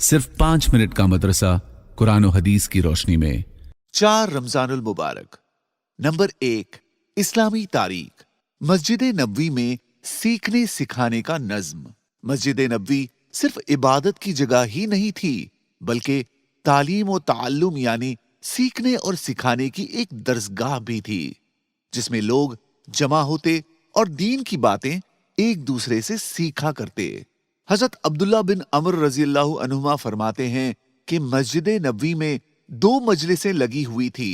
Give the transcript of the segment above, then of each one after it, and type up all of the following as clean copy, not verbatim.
सिर्फ 5 मिनट का मदरसा कुरान और हदीस की रोशनी में। 4 रमजानुल मुबारक। नंबर 1, इस्लामी तारीख। मस्जिद नबवी में सीखने सिखाने का नज्म। मस्जिद नबवी सिर्फ इबादत की जगह ही नहीं थी, बल्कि तालीम और ताल्लुम यानी सीखने और सिखाने की एक दरसगाह भी थी, जिसमें लोग जमा होते और दीन की बातें एक दूसरे से सीखा करते। हजरत अब्दुल्ला बिन अमर रजी अल्लाहु अन्हुमा फरमाते हैं कि मस्जिद नबवी में 2 मजलिसें लगी हुई थी।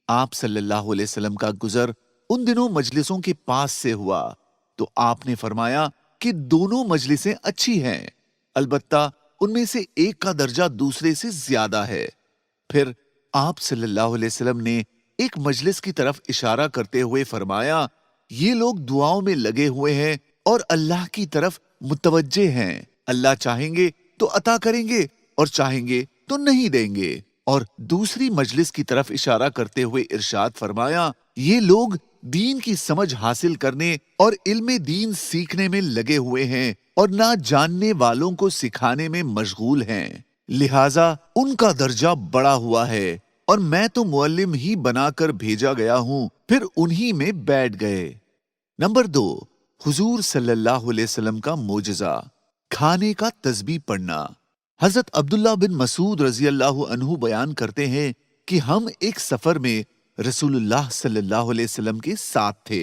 आप सल्लल्लाहु अलैहि वसल्लम का गुजर उन दिनों मजलिसों के पास से हुआ तो आपने फरमाया कि दोनों मजलिसें अच्छी हैं, अलबत्ता उनमें से एक का दर्जा दूसरे से ज्यादा है। फिर आप सल्लल्लाहु अलैहि वसल्लम ने एक मजलिस की तरफ इशारा करते हुए फरमाया, ये लोग दुआओं में लगे हुए हैं और अल्लाह की तरफ मुतवज्जे हैं। अल्लाह चाहेंगे तो अता करेंगे और चाहेंगे तो नहीं देंगे। और दूसरी मजलिस की तरफ इशारा करते हुए इरशाद फरमाया, ये लोग दीन की समझ हासिल करने और इल्मे दीन सीखने में लगे हुए हैं और ना जानने वालों को सिखाने में मशगूल हैं, लिहाजा उनका दर्जा बड़ा हुआ है और मैं तो मुअल्लिम ही बनाकर भेजा गया हूं। फिर उन्हीं में बैठ गए। नंबर 2, हुजूर सल्लल्लाहु अलैहि वसल्लम का मोजज़ा, खाने का तस्बीह पढ़ना। हजरत अब्दुल्ला बिन मसूद रजी अल्लाहु अन्हु बयान करते हैं कि हम एक सफर में रसूलुल्लाह सल्लल्लाहु अलैहि वसल्लम के साथ थे।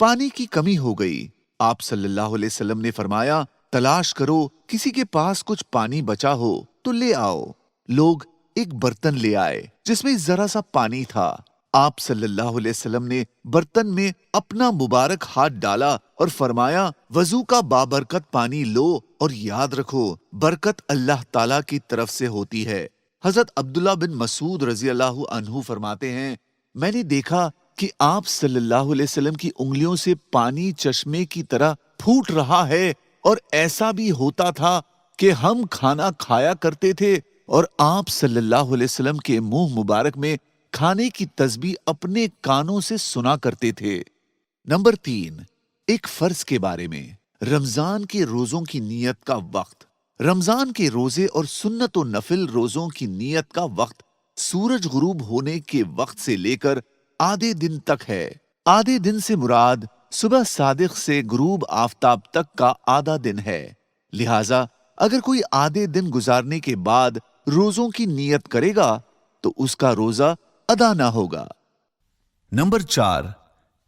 पानी की कमी हो गई। आप सल्लल्लाहु अलैहि वसल्लम ने फरमाया, तलाश करो, किसी के पास कुछ पानी बचा हो तो ले आओ। लोग एक बर्तन ले आए जिसमें जरा सा पानी था। आप सल्लल्लाहु अलैहि वसल्लम ने बर्तन में अपना मुबारक हाथ डाला और फरमाया, वजू का बाबरकत पानी लो और याद रखो बरकत अल्लाह ताला की तरफ से होती है। हजरत अब्दुल्ला बिन मसूद रजी अल्लाहु अन्हु फरमाते हैं, मैंने देखा कि आप सल्लल्लाहु अलैहि वसल्लम की उंगलियों से पानी चश्मे की तरह फूट रहा है और ऐसा भी होता था कि हम खाना खाया करते थे और आप सल्लल्लाहु अलैहि वसल्लम के मुंह मुबारक में खाने की तस्बीह अपने कानों से सुना करते थे। नंबर 3, एक फर्ज के बारे में। रमजान के रोजों की नियत का वक्त। रमजान के रोजे और सुन्नत और नफिल रोजों की नियत का वक्त सूरज गुरूब होने के वक्त से लेकर आधे दिन तक है। आधे दिन से मुराद सुबह सादिक से गुरूब आफताब तक का आधा दिन है। लिहाजा अगर कोई आधे दिन गुजारने के बाद रोजों की नियत करेगा तो उसका रोजा अदा ना होगा। नंबर 4,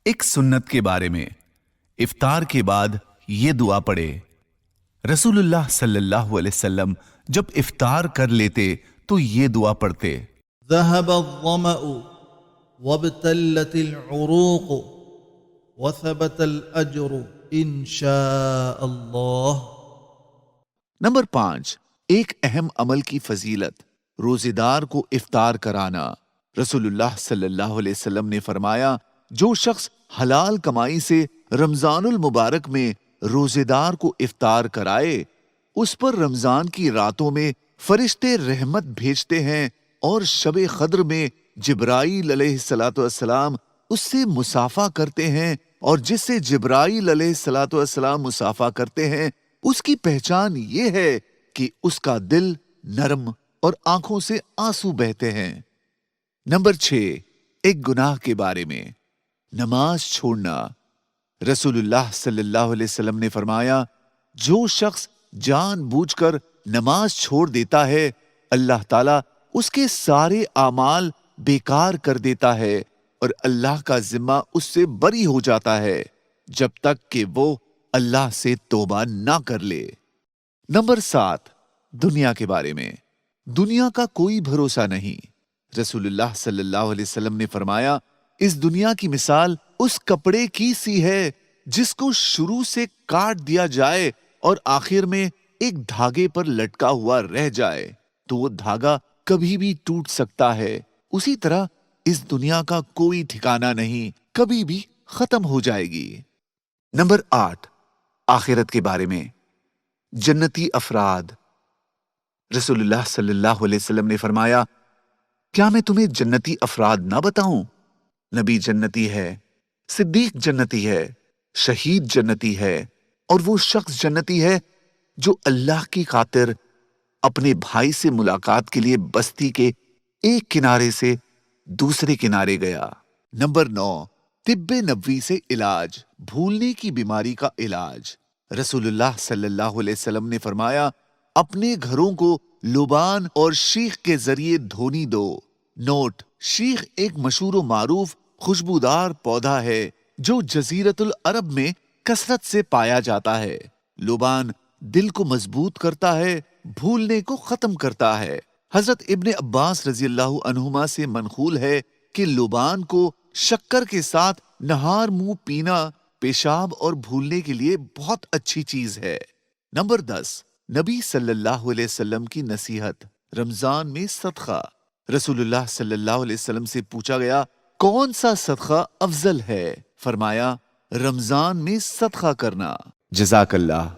एक सुन्नत के बारे में। इफ्तार के बाद ये दुआ पढ़े। रसूलुल्लाह सल्लल्लाहु अलैहि वसल्लम जब इफ्तार कर लेते तो ये दुआ पढ़ते, ذهب الظمأ وابتلت العروق وثبت الأجر إن شاء الله। नंबर 5, एक अहम अमल की फजीलत, रोजेदार को इफ्तार कराना। रसूलुल्लाह सल्लल्लाहु अलैहि वसल्लम ने फरमाया, जो शख्स हलाल कमाई से रमजानुल मुबारक में रोजेदार को इफ्तार कराए, उस पर रमजान की रातों में फरिश्ते रहमत भेजते हैं और शबे क़द्र में जिब्राईल अलैहिस्सलातु वस्सलाम उससे मुसाफा करते हैं और जिससे जिब्राईल अलैहिस्सलातु वस्सलाम मुसाफा करते हैं उसकी पहचान ये है कि उसका दिल नरम और आंखों से आंसू बहते हैं। नंबर 6, एक गुनाह के बारे में। नमाज छोड़ना। रसूलुल्लाह सल्लल्लाहु अलैहि वसल्लम ने फरमाया, जो शख्स जानबूझकर नमाज छोड़ देता है, अल्लाह ताला उसके सारे आमाल बेकार कर देता है और अल्लाह का जिम्मा उससे बरी हो जाता है जब तक कि वो अल्लाह से तौबा ना कर ले। नंबर 7, दुनिया के बारे में। दुनिया का कोई भरोसा नहीं। रसूलुल्लाह सल्लल्लाहु अलैहि वसल्लम ने फरमाया, इस दुनिया की मिसाल उस कपड़े की सी है जिसको शुरू से काट दिया जाए और आखिर में एक धागे पर लटका हुआ रह जाए तो वो धागा कभी भी टूट सकता है। उसी तरह इस दुनिया का कोई ठिकाना नहीं, कभी भी खत्म हो जाएगी। नंबर 8, आखिरत के बारे में। जन्नती अफराद। रसूलुल्लाह सल्लल्लाहु अलैहि वसल्लम ने फरमाया, क्या मैं तुम्हें जन्नती अफराद ना बताऊं? नबी जन्नती है, सिद्दीक जन्नती है, शहीद जन्नती है और वो शख्स जन्नती है जो अल्लाह की खातिर اپنے بھائی سے ملاقات کے لیے بستی کے ایک کنارے سے دوسرے کنارے گیا۔ نمبر 9، طب نبوی سے علاج، بھولنے کی بیماری کا علاج۔ رسول اللہ صلی اللہ علیہ وسلم نے فرمایا، اپنے گھروں کو لبان اور شیخ کے ذریعے دھونی دو۔ نوٹ: شیخ ایک مشہور و معروف خوشبودار پودا ہے جو جزیرت العرب میں کثرت سے پایا جاتا ہے۔ لبان دل کو مضبوط کرتا ہے، بھولنے کو ختم کرتا ہے۔ حضرت ابن عباس رضی اللہ عنہما سے منقول ہے کہ لبان کو شکر کے ساتھ نہار منہ پینا پیشاب اور بھولنے کے لیے بہت اچھی چیز ہے۔ نمبر 10، نبی صلی اللہ علیہ وسلم کی نصیحت، رمضان میں صدقہ۔ رسول اللہ صلی اللہ علیہ وسلم سے پوچھا گیا، کون سا صدقہ افضل ہے؟ فرمایا، رمضان میں صدقہ کرنا۔ جزاک اللہ۔